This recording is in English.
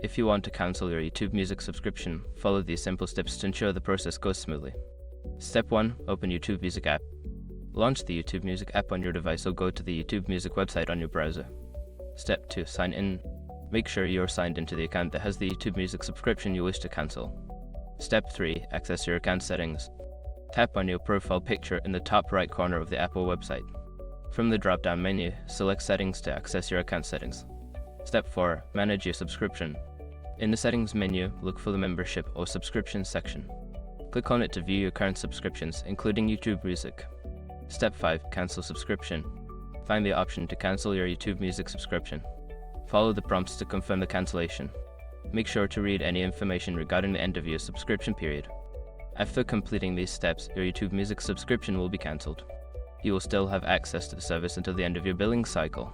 If you want to cancel your YouTube Music subscription, follow these simple steps to ensure the process goes smoothly. Step 1. Open YouTube Music app. Launch the YouTube Music app on your device or go to the YouTube Music website on your browser. Step 2. Sign in. Make sure you're signed into the account that has the YouTube Music subscription you wish to cancel. Step 3. Access your account settings. Tap on your profile picture in the top right corner of the Apple website. From the drop-down menu, select Settings to access your account settings. Step 4. Manage your subscription. In the Settings menu, look for the Membership or Subscriptions section. Click on it to view your current subscriptions, including YouTube Music. Step 5. Cancel subscription. Find the option to cancel your YouTube Music subscription. Follow the prompts to confirm the cancellation. Make sure to read any information regarding the end of your subscription period. After completing these steps, your YouTube Music subscription will be cancelled. You will still have access to the service until the end of your billing cycle.